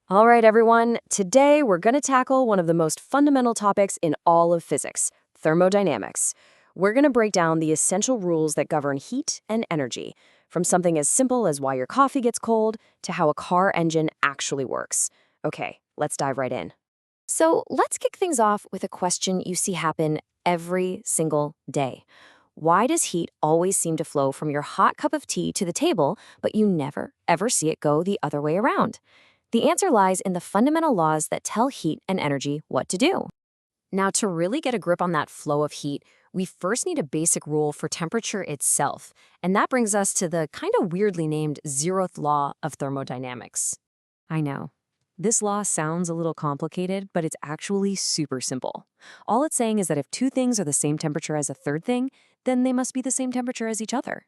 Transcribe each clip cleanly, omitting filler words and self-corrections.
All right, everyone. Today, we're going to tackle one of the most fundamental topics in all of physics, thermodynamics. We're going to break down the essential rules that govern heat and energy, from something as simple as why your coffee gets cold to how a car engine actually works. Okay, let's dive right in. So, let's kick things off with a question you see happen every single day. Why does heat always seem to flow from your hot cup of tea to the table, but you never, ever see it go the other way around? The answer lies in the fundamental laws that tell heat and energy what to do. Now, to really get a grip on that flow of heat, we first need a basic rule for temperature itself, and that brings us to the kind of weirdly named zeroth law of thermodynamics. I know. This law sounds a little complicated, but it's actually super simple. All it's saying is that if two things are the same temperature as a third thing, then they must be the same temperature as each other.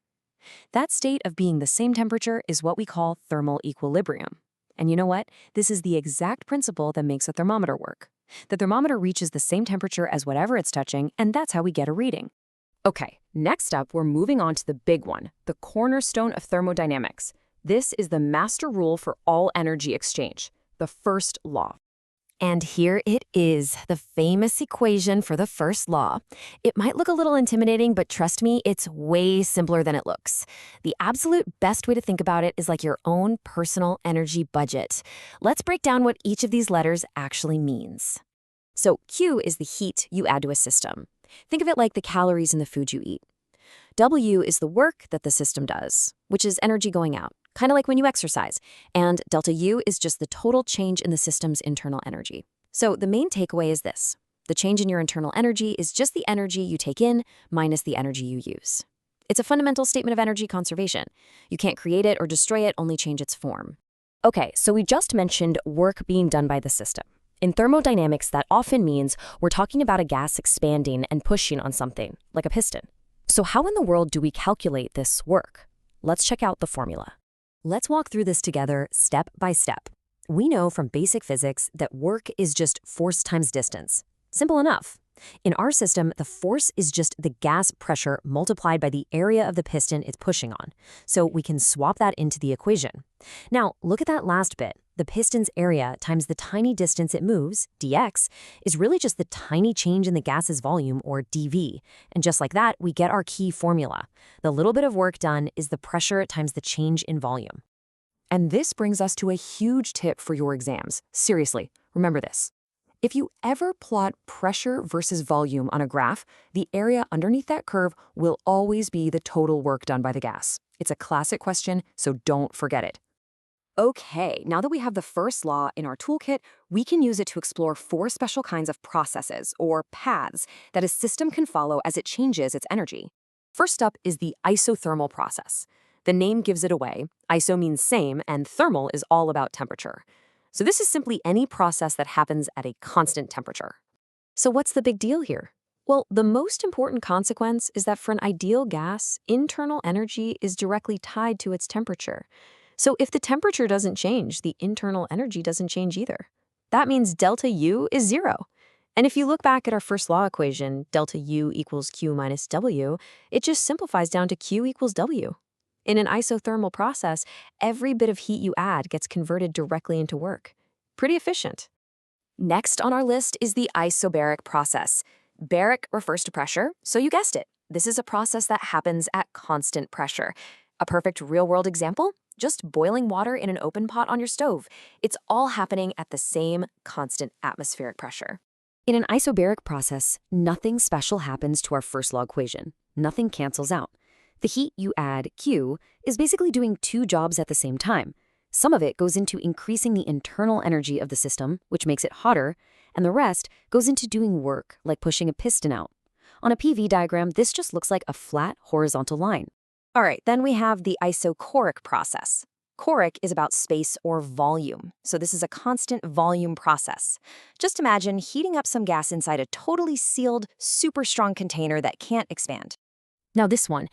That state of being the same temperature is what we call thermal equilibrium. And you know what? This is the exact principle that makes a thermometer work. The thermometer reaches the same temperature as whatever it's touching, and that's how we get a reading. Okay, next up, we're moving on to the big one, the cornerstone of thermodynamics. This is the master rule for all energy exchange, the first law. And here it is, the famous equation for the first law. It might look a little intimidating, but trust me, it's way simpler than it looks. The absolute best way to think about it is like your own personal energy budget. Let's break down what each of these letters actually means. So Q is the heat you add to a system. Think of it like the calories in the food you eat. W is the work that the system does, which is energy going out, kind of like when you exercise. And delta U is just the total change in the system's internal energy. So the main takeaway is this. The change in your internal energy is just the energy you take in minus the energy you use. It's a fundamental statement of energy conservation. You can't create it or destroy it, only change its form. Okay, so we just mentioned work being done by the system. In thermodynamics, that often means we're talking about a gas expanding and pushing on something, like a piston. So how in the world do we calculate this work? Let's check out the formula. Let's walk through this together step by step. We know from basic physics that work is just force times distance. Simple enough. In our system, the force is just the gas pressure multiplied by the area of the piston it's pushing on. So we can swap that into the equation. Now, look at that last bit. The piston's area times the tiny distance it moves, dx, is really just the tiny change in the gas's volume, or dV. And just like that, we get our key formula. The little bit of work done is the pressure times the change in volume. And this brings us to a huge tip for your exams. Seriously, remember this. If you ever plot pressure versus volume on a graph, the area underneath that curve will always be the total work done by the gas. It's a classic question, so don't forget it. Okay, now that we have the first law in our toolkit, we can use it to explore 4 special kinds of processes, or paths, that a system can follow as it changes its energy. First up is the isothermal process. The name gives it away. Iso means same, and thermal is all about temperature. So this is simply any process that happens at a constant temperature. So what's the big deal here? Well, the most important consequence is that for an ideal gas, internal energy is directly tied to its temperature. So if the temperature doesn't change, the internal energy doesn't change either. That means delta U is 0. And if you look back at our first law equation, delta U equals Q minus W, it just simplifies down to Q equals W. In an isothermal process, every bit of heat you add gets converted directly into work. Pretty efficient. Next on our list is the isobaric process. Baric refers to pressure, so you guessed it. This is a process that happens at constant pressure. A perfect real-world example? Just boiling water in an open pot on your stove. It's all happening at the same constant atmospheric pressure. In an isobaric process, nothing special happens to our first law equation. Nothing cancels out. The heat you add, Q, is basically doing 2 jobs at the same time. Some of it goes into increasing the internal energy of the system, which makes it hotter, and the rest goes into doing work, like pushing a piston out. On a PV diagram, this just looks like a flat horizontal line. All right, then we have the isochoric process. Choric is about space or volume, so this is a constant volume process. Just imagine heating up some gas inside a totally sealed, super strong container that can't expand. Now this one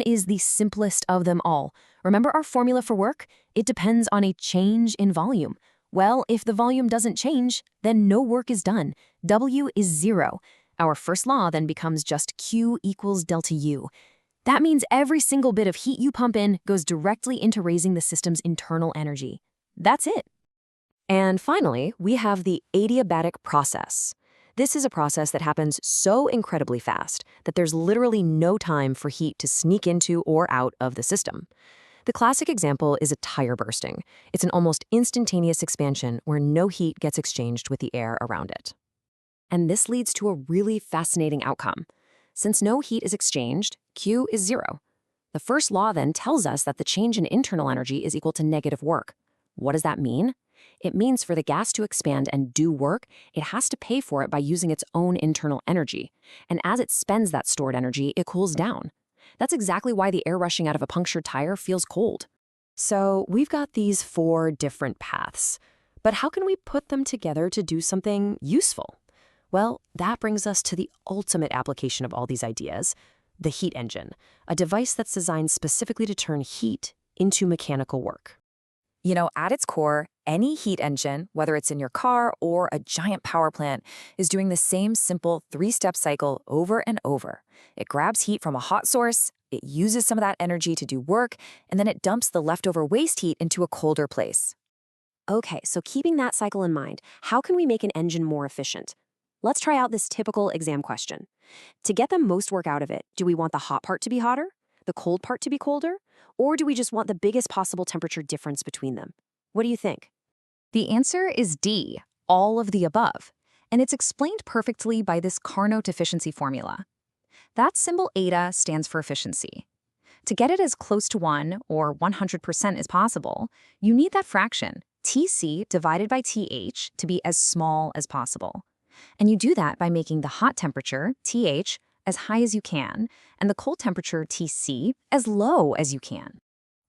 is the simplest of them all. Remember our formula for work? It depends on a change in volume. Well, if the volume doesn't change, then no work is done. W is 0. Our first law then becomes just Q equals delta U. That means every single bit of heat you pump in goes directly into raising the system's internal energy. That's it. And finally, we have the adiabatic process. This is a process that happens so incredibly fast that there's literally no time for heat to sneak into or out of the system. The classic example is a tire bursting. It's an almost instantaneous expansion where no heat gets exchanged with the air around it. And this leads to a really fascinating outcome. Since no heat is exchanged, Q is 0. The first law then tells us that the change in internal energy is equal to negative work. What does that mean? It means for the gas to expand and do work, it has to pay for it by using its own internal energy. And as it spends that stored energy, it cools down. That's exactly why the air rushing out of a punctured tire feels cold. So we've got these 4 different paths. But how can we put them together to do something useful? Well, that brings us to the ultimate application of all these ideas, the heat engine, a device that's designed specifically to turn heat into mechanical work. At its core, any heat engine, whether it's in your car or a giant power plant, is doing the same simple 3-step cycle over and over. It grabs heat from a hot source, it uses some of that energy to do work, and then it dumps the leftover waste heat into a colder place. Okay, so keeping that cycle in mind, how can we make an engine more efficient? Let's try out this typical exam question. To get the most work out of it, do we want the hot part to be hotter, the cold part to be colder, or do we just want the biggest possible temperature difference between them? What do you think? The answer is D, all of the above, and it's explained perfectly by this Carnot efficiency formula. That symbol eta stands for efficiency. To get it as close to 1, or 100% as possible, you need that fraction, Tc divided by Th, to be as small as possible. And you do that by making the hot temperature, Th, as high as you can, and the cold temperature, Tc, as low as you can.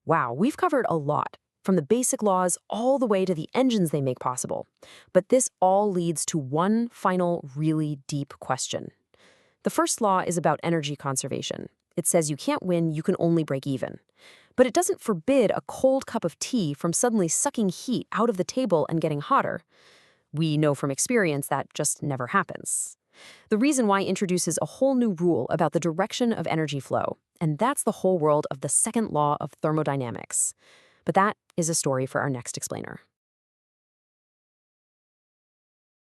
Wow, we've covered a lot, from the basic laws all the way to the engines they make possible. But this all leads to one final, really deep question. The first law is about energy conservation. It says you can't win, you can only break even. But it doesn't forbid a cold cup of tea from suddenly sucking heat out of the table and getting hotter. We know from experience that just never happens. The reason why introduces a whole new rule about the direction of energy flow, and that's the whole world of the second law of thermodynamics. But that is a story for our next explainer.